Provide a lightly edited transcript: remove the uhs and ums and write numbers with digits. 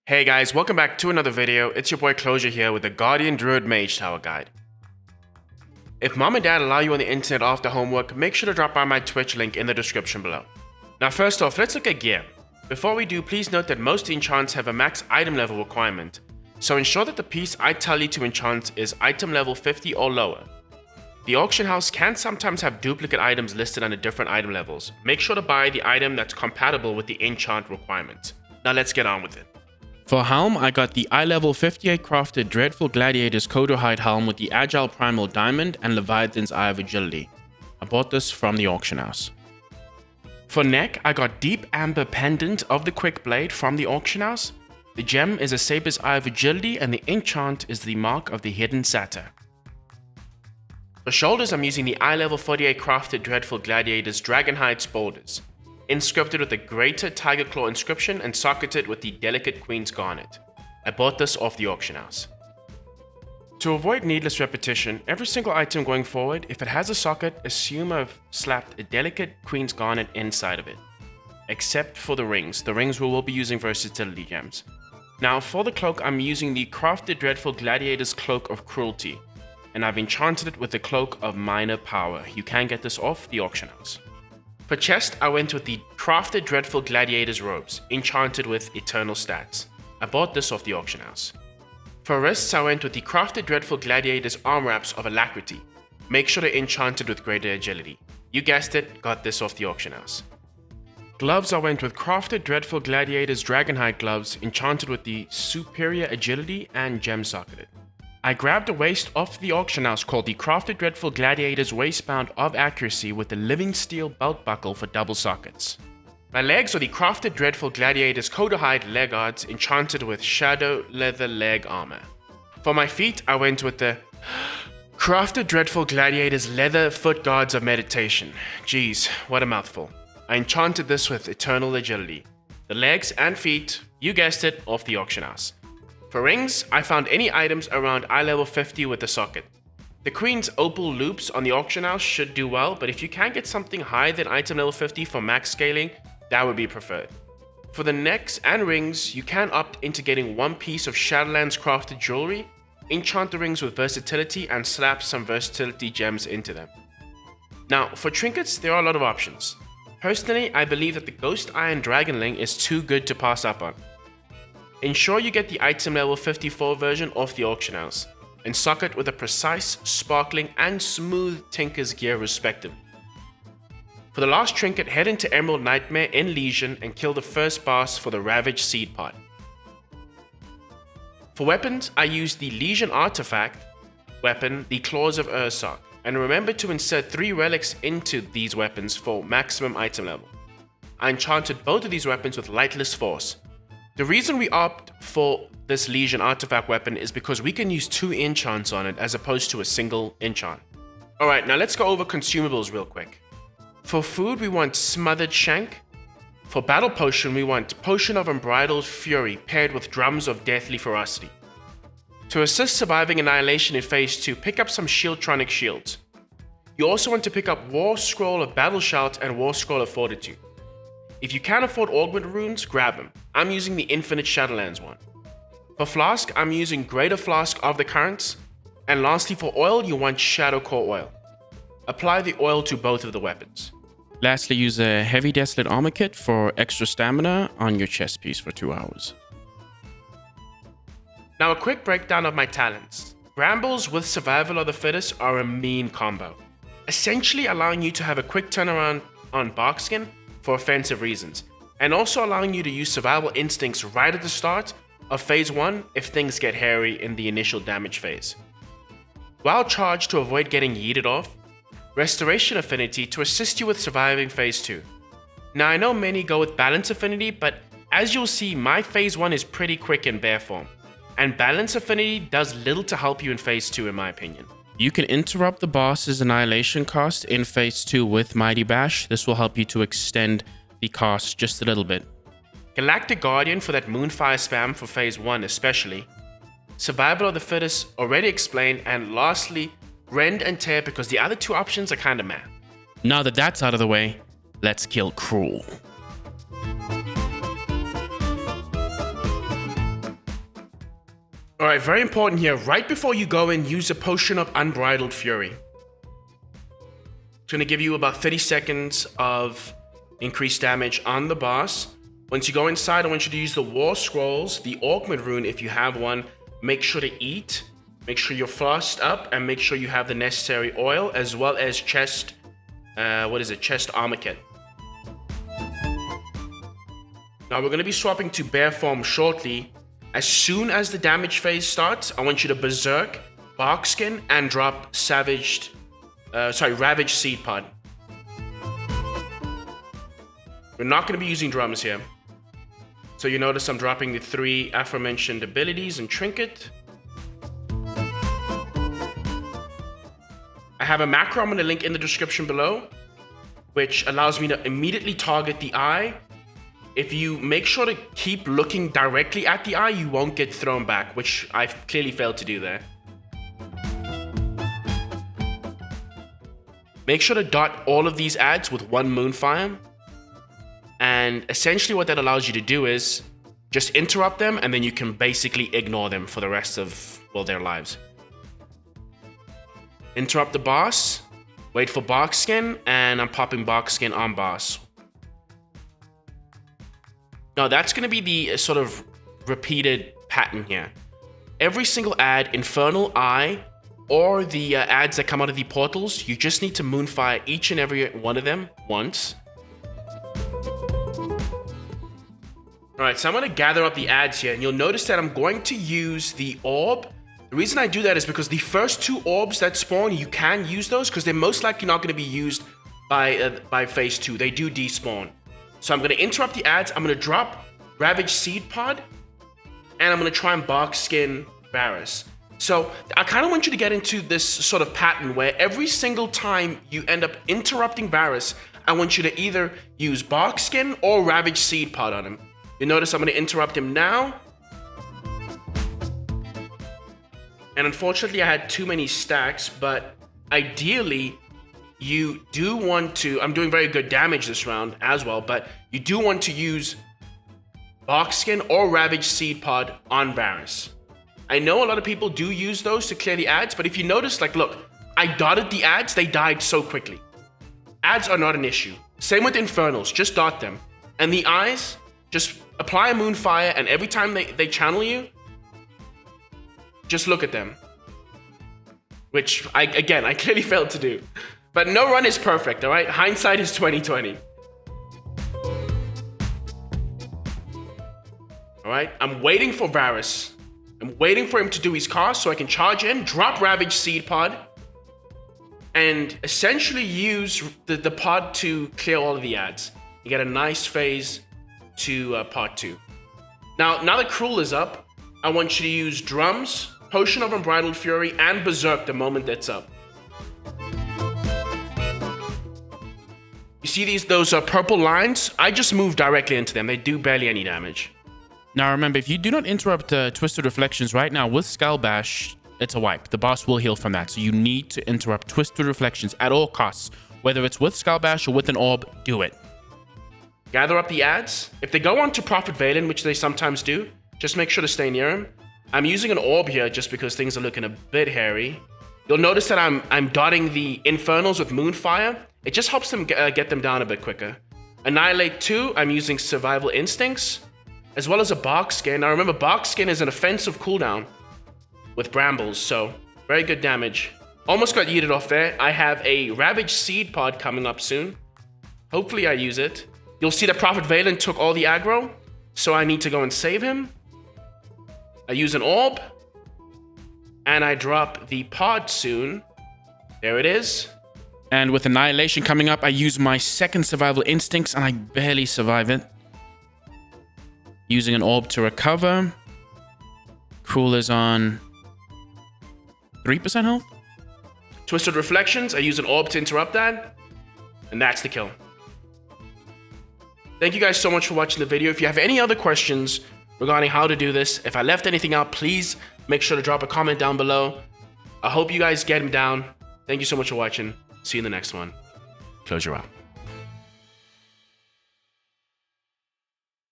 Hey guys, welcome back to another video. It's your boy Closure here with the Guardian Druid Mage Tower Guide. If mom and dad allow you on the internet after homework, make sure to drop by my Twitch link in the description below. Now first off, let's look at gear. Before we do, please note that most enchants have a max item level requirement, so ensure that the piece I tell you to enchant is item level 50 or lower. The auction house can sometimes have duplicate items listed under different item levels. Make sure to buy the item that's compatible with the enchant requirement. Now let's get on with it. For helm, I got the eye level 58 crafted Dreadful Gladiator's Coderhide helm with the Agile Primal Diamond and Leviathan's Eye of Agility. I bought this from the auction house. For neck, I got Deep Amber Pendant of the Quick Blade from the auction house. The gem is a Saber's Eye of Agility and the enchant is the Mark of the Hidden Satyr. For shoulders, I'm using the eye level 48 crafted Dreadful Gladiator's Dragonhide Spaulders, inscripted with the Greater Tiger Claw inscription and socketed with the Delicate Queen's Garnet. I bought this off the auction house. To avoid needless repetition, every single item going forward, if it has a socket, assume I've slapped a Delicate Queen's Garnet inside of it. Except for the rings. The rings we will be using versatility gems. Now for the cloak, I'm using the crafted Dreadful Gladiator's Cloak of Cruelty, and I've enchanted it with the Cloak of Minor Power. You can get this off the auction house. For chest, I went with the crafted Dreadful Gladiator's Robes, enchanted with Eternal Stats. I bought this off the auction house. For wrists, I went with the crafted Dreadful Gladiator's Arm Wraps of Alacrity. Make sure to enchant it with Greater Agility. You guessed it, got this off the auction house. Gloves, I went with crafted Dreadful Gladiator's Dragonhide Gloves, enchanted with the Superior Agility and Gem Socketed. I grabbed a waist off the auction house called the Crafted Dreadful Gladiator's Waistband of Accuracy with the Living Steel Belt Buckle for double sockets. My legs are the Crafted Dreadful Gladiator's Coderhide Leg Guards enchanted with Shadow Leather Leg Armor. For my feet, I went with the Crafted Dreadful Gladiator's Leather Foot Guards of Meditation. Jeez, what a mouthful. I enchanted this with Eternal Agility. The legs and feet, you guessed it, off the auction house. For rings, I found any items around eye level 50 with a socket. The Queen's Opal Loops on the auction house should do well, but if you can get something higher than item level 50 for max scaling, that would be preferred. For the necks and rings, you can opt into getting one piece of Shadowlands crafted jewelry, enchant the rings with versatility, and slap some versatility gems into them. Now, for trinkets, there are a lot of options. Personally, I believe that the Ghost Iron Dragonling is too good to pass up on. Ensure you get the item level 54 version off the auction house, and socket with a precise, sparkling, and smooth Tinker's gear respectively. For the last trinket, head into Emerald Nightmare in Legion and kill the first boss for the Ravaged Seed Pod. For weapons, I used the Legion artifact weapon, the Claws of Ursoc, and remember to insert 3 relics into these weapons for maximum item level. I enchanted both of these weapons with Lightless Force. The reason we opt for this Legion artifact weapon is because we can use 2 enchants on it as opposed to a single enchant. Alright, now let's go over consumables real quick. For food, we want Smothered Shank. For battle potion, we want Potion of Unbridled Fury paired with Drums of Deathly Ferocity. To assist surviving Annihilation in Phase 2, pick up some Shieldtronic Shields. You also want to pick up War Scroll of Battle Shout and War Scroll of Fortitude. If you can't afford Augment Runes, grab them. I'm using the Infinite Shadowlands one. For Flask, I'm using Greater Flask of the Currents. And lastly, for oil, you want Shadow Core Oil. Apply the oil to both of the weapons. Lastly, use a Heavy Desolate Armor Kit for extra stamina on your chest piece for 2 hours. Now a quick breakdown of my talents. Brambles with Survival of the Fittest are a mean combo, essentially allowing you to have a quick turnaround on Barkskin for offensive reasons, and also allowing you to use Survival Instincts right at the start of Phase 1 if things get hairy in the initial damage phase. Wild Charge to avoid getting yeeted off, Restoration Affinity to assist you with surviving Phase 2. Now I know many go with Balance Affinity, but as you'll see, my Phase 1 is pretty quick in bear form, and Balance Affinity does little to help you in Phase 2 in my opinion. You can interrupt the boss's annihilation cost in Phase 2 with Mighty Bash. This will help you to extend the cost just a little bit. Galactic Guardian for that Moonfire spam for Phase 1 especially. Survival of the Fittest already explained, and lastly, Rend and Tear because the other 2 options are kinda meh. Now that that's out of the way, let's kill Cruel. Alright, very important here. Right before you go in, use a potion of Unbridled Fury. It's going to give you about 30 seconds of increased damage on the boss. Once you go inside, I want you to use the War Scrolls, the Augment Rune if you have one. Make sure to eat. Make sure you're flossed up, and make sure you have the necessary oil, as well as chest armor kit. Now we're going to be swapping to bear form shortly. As soon as the damage phase starts, I want you to berserk, barkskin, and drop ravaged seed pod. We're not going to be using drums here. So you notice I'm dropping the 3 aforementioned abilities and trinket. I have a macro I'm going to link in the description below, which allows me to immediately target the eye. If you make sure to keep looking directly at the eye, you won't get thrown back, which I've clearly failed to do there. Make sure to dot all of these ads with 1 Moonfire. And essentially what that allows you to do is just interrupt them, and then you can basically ignore them for the rest of, well, their lives. Interrupt the boss, wait for barkskin, and I'm popping barkskin on boss. Now that's going to be the sort of repeated pattern here. Every single ad, Infernal Eye, or the ads that come out of the portals, you just need to Moonfire each and every one of them once. Alright, so I'm going to gather up the ads here, and you'll notice that I'm going to use the orb. The reason I do that is because the first 2 orbs that spawn, you can use those, because they're most likely not going to be used by phase 2. They do despawn. So I'm going to interrupt the ads, I'm going to drop Ravaged Seed Pod, and I'm going to try and barkskin Varis. So I kind of want you to get into this sort of pattern where every single time you end up interrupting Varis, I want you to either use barkskin or Ravaged Seed Pod on him. You notice I'm going to interrupt him now. And unfortunately I had too many stacks, but ideally you do want to, I'm doing very good damage this round as well, but you do want to use barkskin or Ravaged Seed Pod on Varis. I know a lot of people do use those to clear the ads, but if you notice, like, look, I dotted the ads, they died so quickly. Ads are not an issue. Same with Infernals, just dot them. And the eyes, just apply a Moonfire, and every time they channel you, just look at them. Which, I clearly failed to do. But no run is perfect, all right? Hindsight is 20/20. All right, I'm waiting for Variss. I'm waiting for him to do his cast so I can charge in, drop Ravaged Seed Pod, and essentially use the pod to clear all of the ads. You get a nice phase to part 2. Now that Cruel is up, I want you to use Drums, Potion of Unbridled Fury, and Berserk the moment that's up. You see those purple lines? I just move directly into them. They do barely any damage. Now remember, if you do not interrupt Twisted Reflections right now with Skull Bash, it's a wipe. The boss will heal from that. So you need to interrupt Twisted Reflections at all costs. Whether it's with Skull Bash or with an orb, do it. Gather up the ads. If they go on to Prophet Valen, which they sometimes do, just make sure to stay near him. I'm using an orb here just because things are looking a bit hairy. You'll notice that I'm dotting the Infernals with Moonfire. It just helps them get them down a bit quicker. Annihilate 2, I'm using Survival Instincts, as well as a Barkskin. Now remember, Barkskin is an offensive cooldown with Brambles, so very good damage. Almost got yeeted off there. I have a Ravaged Seed Pod coming up soon. Hopefully I use it. You'll see that Prophet Valen took all the aggro, so I need to go and save him. I use an orb, and I drop the pod soon. There it is. And with Annihilation coming up, I use my second Survival Instincts, and I barely survive it. Using an orb to recover. Cruel is on 3% health. Twisted Reflections, I use an orb to interrupt that. And that's the kill. Thank you guys so much for watching the video. If you have any other questions regarding how to do this, if I left anything out, please make sure to drop a comment down below. I hope you guys get him down. Thank you so much for watching. See you in the next one. Closure out.